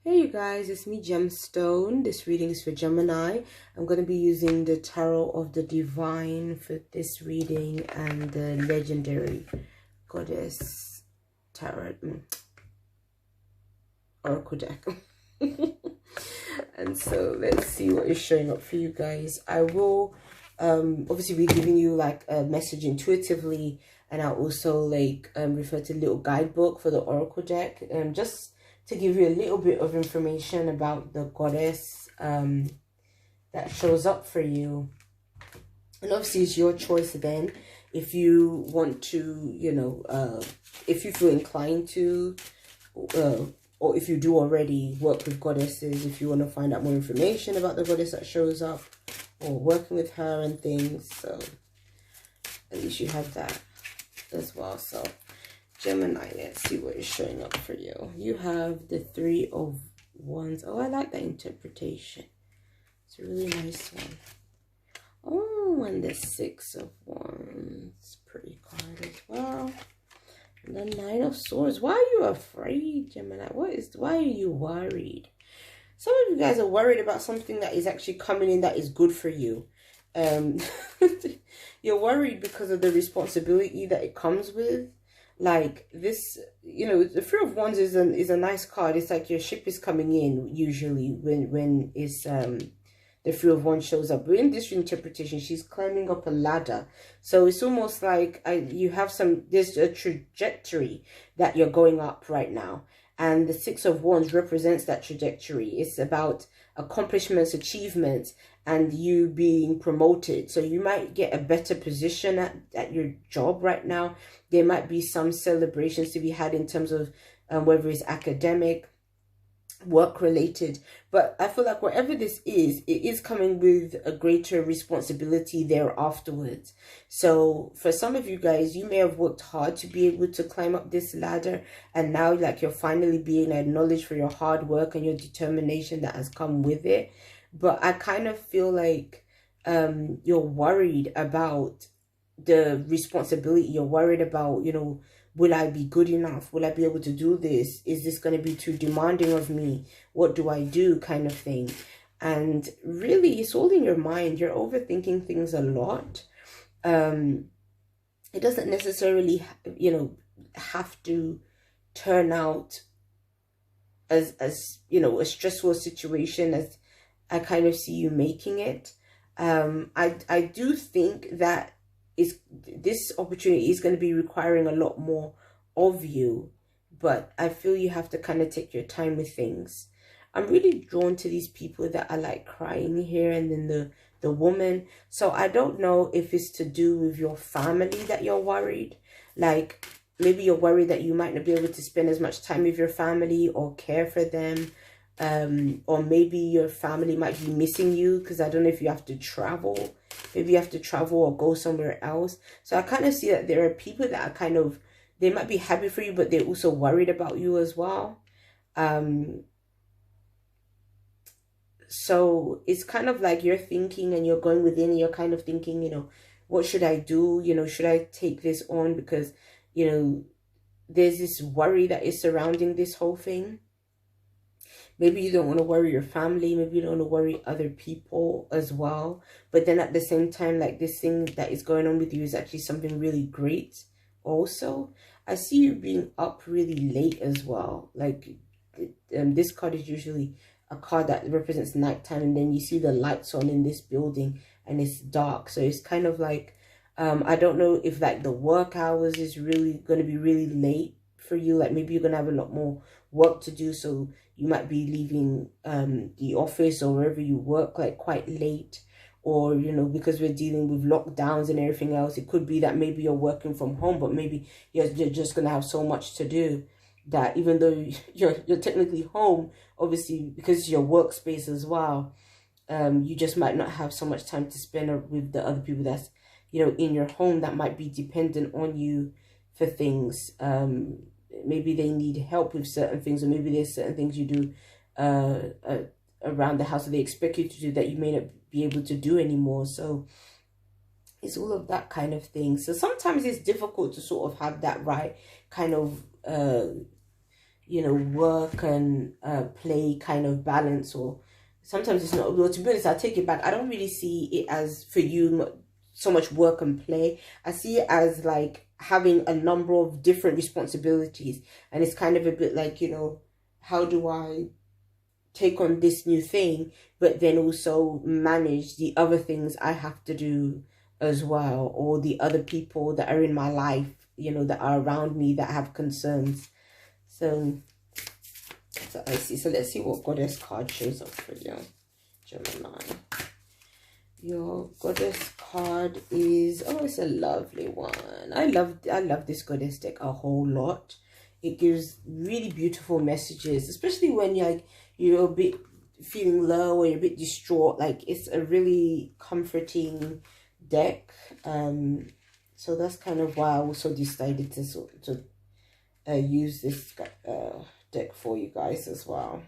Hey you guys, it's me Gemstone. This reading is for Gemini. I'm going to be using the Tarot of the Divine for this reading and the Legendary Goddess Tarot Oracle deck. And so let's see what is showing up for you guys. I will obviously be giving you like a message intuitively, and I'll also refer to a little guidebook for the Oracle deck, just to give you a little bit of information about the goddess that shows up for you. And obviously it's your choice then, if you want to, if you feel inclined to, or if you do already work with goddesses, if you want to find out more information about the goddess that shows up, or working with her and things. So at least you have that as well. So Gemini, let's see what is showing up for you. You have the Three of Wands. Oh, I like that interpretation. It's a really nice one. Oh, and the Six of Wands. Pretty card as well. And the Nine of Swords. Why are you afraid, Gemini? Why are you worried? Some of you guys are worried about something that is actually coming in that is good for you. You're worried because of the responsibility that it comes with. Like this, the Three of Wands is a nice card. It's like your ship is coming in usually when it's the Three of Wands shows up. But in this interpretation, she's climbing up a ladder. So it's almost like there's a trajectory that you're going up right now. And the Six of Wands represents that trajectory. It's about accomplishments, achievements, and you being promoted. So you might get a better position at your job right now. There might be some celebrations to be had in terms of whether it's academic, work related. But I feel like whatever this is, it is coming with a greater responsibility there afterwards. So for some of you guys, you may have worked hard to be able to climb up this ladder, and now you're finally being acknowledged for your hard work and your determination that has come with it. But I kind of feel like you're worried about the responsibility. You're worried about, will I be good enough? Will I be able to do this? Is this going to be too demanding of me? What do I do, kind of thing? And really, it's all in your mind. You're overthinking things a lot. It doesn't necessarily, have to turn out as a stressful situation as I kind of see you making it. I do think that this opportunity is going to be requiring a lot more of you, but I feel you have to kind of take your time with things. I'm really drawn to these people that are like crying here, and then the woman. So I don't know if it's to do with your family that you're worried. Like maybe you're worried that you might not be able to spend as much time with your family or care for them. Or maybe your family might be missing you, because I don't know if you have to travel. Maybe you have to travel or go somewhere else. So I kind of see that there are people that are they might be happy for you, but they're also worried about you as well. So it's kind of like you're thinking and you're going within and you're kind of thinking, what should I do? Should I take this on? Because, there's this worry that is surrounding this whole thing. Maybe you don't want to worry your family. Maybe you don't want to worry other people as well. But then at the same time, like this thing that is going on with you is actually something really great also. I see you being up really late as well. Like this card is usually a card that represents nighttime, and then you see the lights on in this building and it's dark. So it's kind of like, I don't know if like the work hours is really going to be really late for you. Like maybe you're going to have a lot more work to do, so you might be leaving the office or wherever you work like quite late. Or because we're dealing with lockdowns and everything else, it could be that maybe you're working from home, but maybe you're just gonna have so much to do that even though you're technically home, obviously because it's your workspace as well, you just might not have so much time to spend with the other people that's in your home that might be dependent on you for things. Maybe they need help with certain things, or maybe there's certain things you do around the house that they expect you to do that you may not be able to do anymore. So it's all of that kind of thing. So sometimes it's difficult to sort of have that right kind of you know, work and play kind of balance. Or sometimes it's not. Well, to be honest, I'll take it back. I don't really see it as, for you, so much work and play. I see it as like having a number of different responsibilities, and it's kind of a bit like, you know, how do I take on this new thing, but then also manage the other things I have to do as well, or the other people that are in my life, you know, that are around me that have concerns. So I see. So let's see what goddess card shows up for you, Gemini. Your goddess card is, oh, it's a lovely one. I love this goddess deck a whole lot. It gives really beautiful messages, especially when you're a bit feeling low or you're a bit distraught. Like, it's a really comforting deck. So that's kind of why I also decided to use this deck for you guys as well.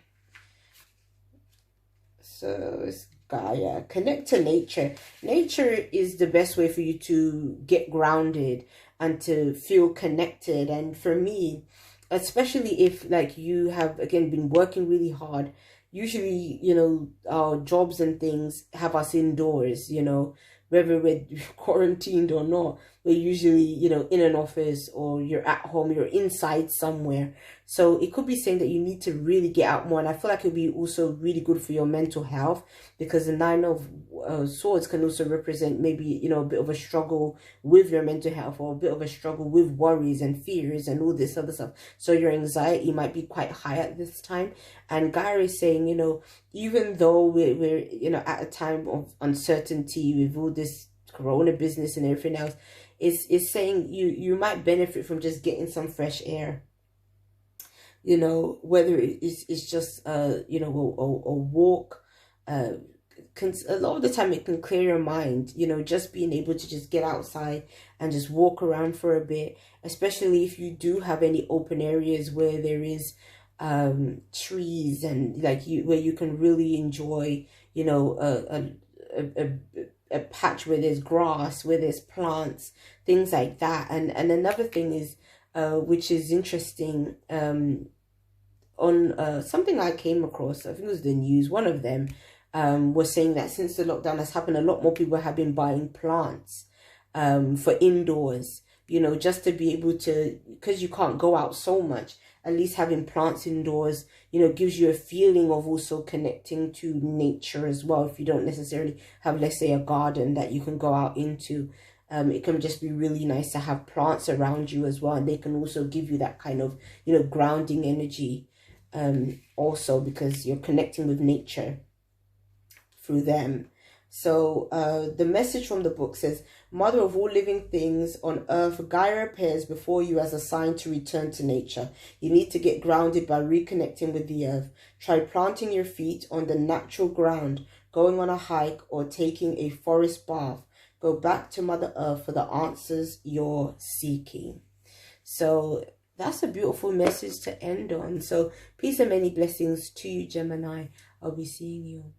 So it's Gaia. Connect to nature. Nature is the best way for you to get grounded and to feel connected. And for me, especially if like you have, again, been working really hard, usually, you know, our jobs and things have us indoors, you know, whether we're quarantined or not. We're usually, you know, in an office, or you're at home, you're inside somewhere. So it could be saying that you need to really get out more. And I feel like it'll be also really good for your mental health, because the Nine of Swords can also represent maybe, you know, a bit of a struggle with your mental health, or a bit of a struggle with worries and fears and all this other stuff. So your anxiety might be quite high at this time. And Gaia is saying, you know, even though we're you know, at a time of uncertainty with all this corona business and everything else, is saying you might benefit from just getting some fresh air. You know, whether it's just you know, a walk. A lot of the time it can clear your mind, you know, just being able to just get outside and just walk around for a bit, especially if you do have any open areas where there is trees, and like where you can really enjoy, you know, a patch where there's grass, where there's plants, things like that. And another thing is, which is interesting, on something I came across, I think it was the news, one of them was saying that since the lockdown has happened, a lot more people have been buying plants for indoors, you know, just to be able to, because you can't go out so much, at least having plants indoors, you know, gives you a feeling of also connecting to nature as well. If you don't necessarily have, let's say, a garden that you can go out into, it can just be really nice to have plants around you as well. And they can also give you that kind of, you know, grounding energy also, because you're connecting with nature through them. So the message from the book says, Mother of all living things on earth, Gaia appears before you as a sign to return to nature. You need to get grounded by reconnecting with the earth. Try planting your feet on the natural ground, going on a hike, or taking a forest bath. Go back to Mother Earth for the answers you're seeking. So that's a beautiful message to end on. So peace and many blessings to you, Gemini. I'll be seeing you